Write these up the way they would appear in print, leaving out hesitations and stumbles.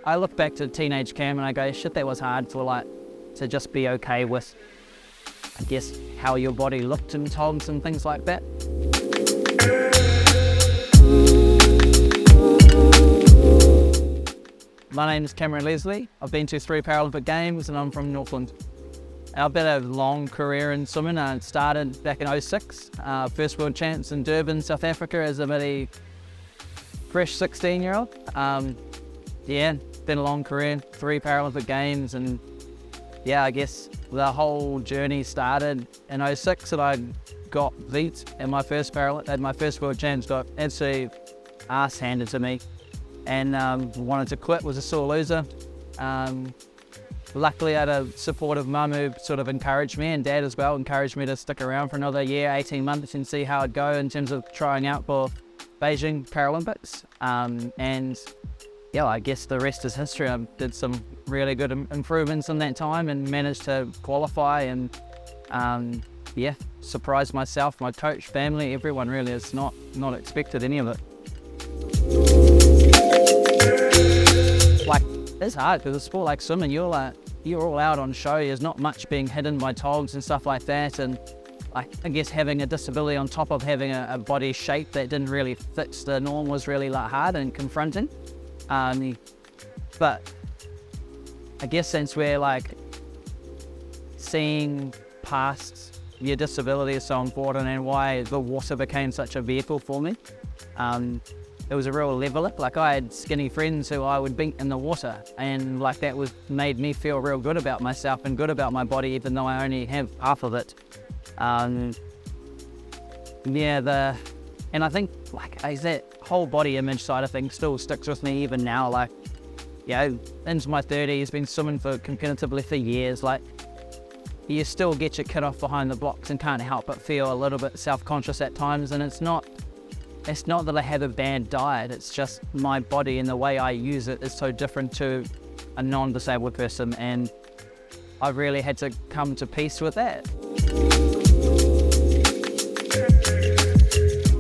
I look back to teenage Cam and I go, shit, that was hard to just be okay with, I guess, how your body looked in togs and things like that. My name is Cameron Leslie. I've been to 3 Paralympic Games and I'm from Northland. I've had a long career in swimming. I started back in '06, first world champs in Durban, South Africa as a really fresh 16-year-old. Yeah, been a long career, 3 Paralympic Games, and yeah, I guess the whole journey started in '06 and I got beat at my first world champs, got absolutely ass handed to me, and wanted to quit, was a sore loser. Luckily I had a supportive mum who sort of encouraged me, and dad as well, encouraged me to stick around for another year, 18 months and see how it'd go in terms of trying out for Beijing Paralympics. And yeah, I guess the rest is history. I did some really good improvements in that time and managed to qualify, and yeah, surprised myself, my coach, family, everyone really. It's not expected any of it. Like, it's hard because a sport like swimming, you're all out on show. There's not much being hidden by togs and stuff like that, and I guess having a disability on top of having a body shape that didn't really fit the norm was really hard and confronting. But I guess since we're seeing past your disability is so important, and why the water became such a vehicle for me, it was a real level up. I had skinny friends who I would beat in the water, and that made me feel real good about myself and good about my body, even though I only have half of it. And I think that whole body image side of things still sticks with me even now. Into my 30s, been swimming competitively for years. You still get your kid off behind the blocks and can't help but feel a little bit self-conscious at times, and it's not that I have a bad diet, it's just my body and the way I use it is so different to a non-disabled person, and I've really had to come to peace with that.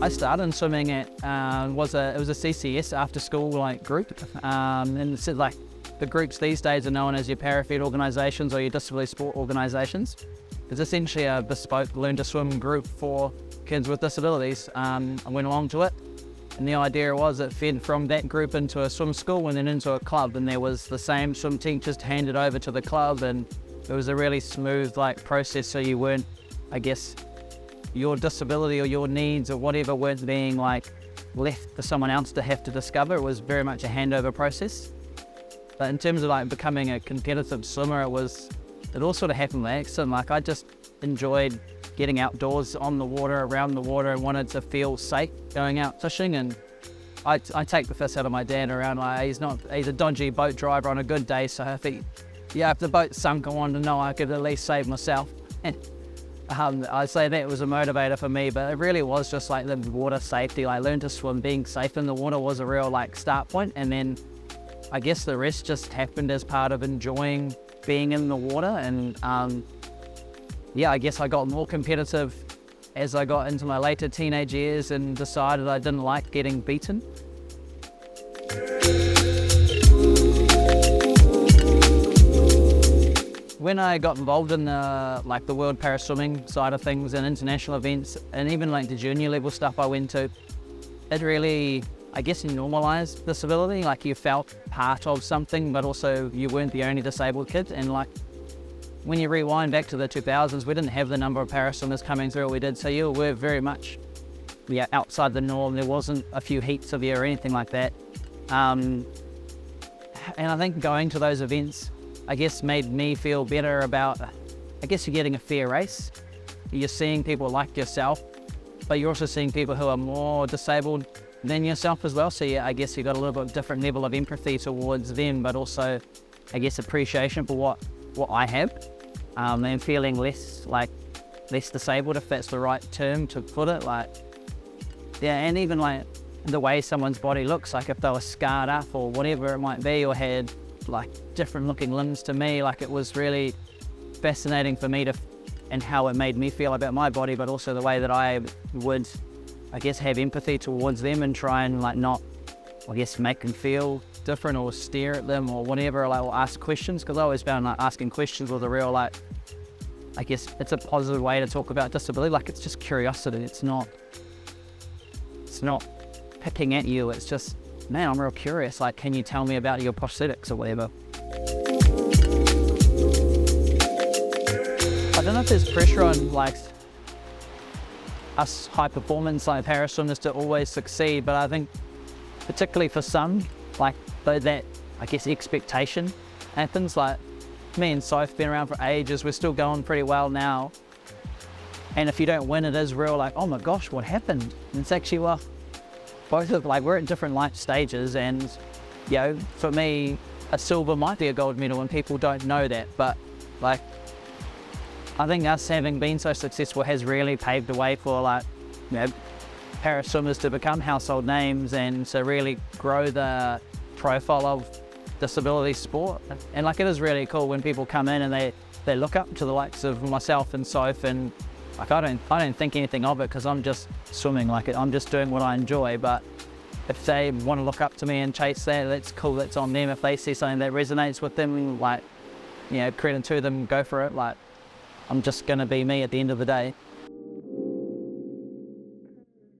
I started swimming at it was a CCS after school group, and it's the groups these days are known as your parafed organisations or your disability sport organisations. It's essentially a bespoke learn to swim group for kids with disabilities. I went along to it, and the idea was it fed from that group into a swim school and then into a club, and there was the same swim teachers handed over to the club, and it was a really smooth process, so you weren't, I guess, your disability or your needs or whatever weren't being left for someone else to have to discover. It was very much a handover process. But in terms of becoming a competitive swimmer, it all sort of happened by accident. I just enjoyed getting outdoors, on the water, around the water, and wanted to feel safe going out fishing. And I take the piss out of my dad around. He's a dodgy boat driver on a good day, so if the boat sunk, I wanted to know I could at least save myself. I'd say that was a motivator for me, but it really was just the water safety. I learned to swim. Being safe in the water was a real start point, and then I guess the rest just happened as part of enjoying being in the water. And yeah, I guess I got more competitive as I got into my later teenage years and decided I didn't like getting beaten. When I got involved in the World Para Swimming side of things and international events, and even the junior level stuff I went to, it really, I guess, normalised disability. You felt part of something, but also you weren't the only disabled kid. And when you rewind back to the 2000s, we didn't have the number of para swimmers coming through we did, so you were very much outside the norm. There wasn't a few heats of you or anything like that. And I think going to those events, I guess, made me feel better about, I guess, you're getting a fair race. You're seeing people like yourself, but you're also seeing people who are more disabled than yourself as well. So yeah, I guess you got a little bit different level of empathy towards them, but also, I guess, appreciation for what I have, and feeling less disabled, if that's the right term to put it. And even the way someone's body looks, if they were scarred up or whatever it might be, or had different looking limbs to me, it was really fascinating for me and how it made me feel about my body, but also the way that I would, I guess, have empathy towards them and try and not, I guess, make them feel different or stare at them or whatever, like, or ask questions, because I always found like asking questions was a real, like, I guess it's a positive way to talk about disability. Like, it's just curiosity. It's not picking at you. It's just, man, I'm real curious. Like, can you tell me about your prosthetics or whatever? I don't know if there's pressure on like us high performance like paraswimmers to always succeed, but I think particularly for some, like that, I guess, expectation happens. Like me and Soph been around for ages, we're still going pretty well now. And if you don't win, it is real like, oh my gosh, what happened? And it's actually, well, both of, like, we're at different life stages, and, you know, for me, a silver might be a gold medal and people don't know that, but like, I think us having been so successful has really paved the way for, like, you know, para swimmers to become household names and to really grow the profile of disability sport. And like, it is really cool when people come in and they look up to the likes of myself and Soph, and like, I don't think anything of it because I'm just swimming. Like, I'm just doing what I enjoy. But if they want to look up to me and chase that, that's cool. That's on them. If they see something that resonates with them, like, you know, credit to them, go for it. Like, I'm just gonna be me at the end of the day.